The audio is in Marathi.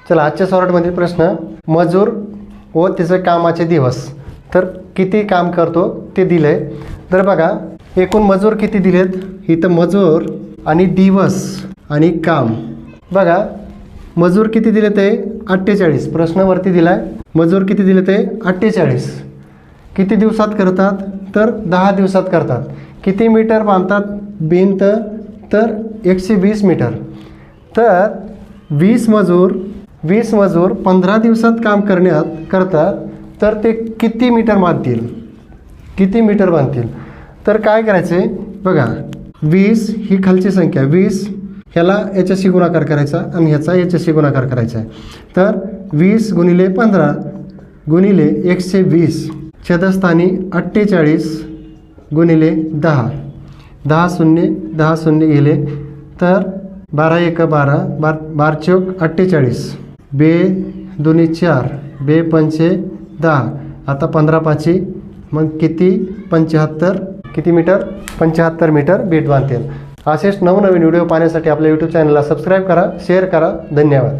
चला आजच्या सॉर्टमधील प्रश्न, मजूर व त्याचे कामाचे दिवस. तर किती काम करतो ते दिलं आहे. तर बघा एकूण मजूर किती दिलेत, इथं मजूर आणि दिवस आणि काम. बघा मजूर किती दिले ते 48. प्रश्नावरती दिला आहे मजूर किती दिले ते 48. किती दिवसात करतात तर 10 दिवसात करतात. किती मीटर बांधतात भिंत तर 120 मीटर. तर 20 मजूर 15 दिवसात काम करतात तर ते किती मीटर बांधतील. तर काय करायचं आहे बघा, 20 ही खालची संख्या, 20 ह्याला याच्याशी गुणाकार करायचा आणि ह्याचा याच्याशी गुणाकार करायचा आहे. तर 20 गुणिले 15 गुणिले 120 छेदस्थानी 48 गुणिले 10. 10 शून्य गेले तर 12 1 12, 12 चौक 48, बे दोन्ही 4, बे पंचे 10. आता 15 पाची मग किती 75, किती मीटर 75 मीटर बीट बांधतील. असेच नवनवीन व्हिडिओ पाहण्यासाठी आपल्या यूट्यूब चॅनलला सबस्क्राईब करा, शेअर करा. धन्यवाद.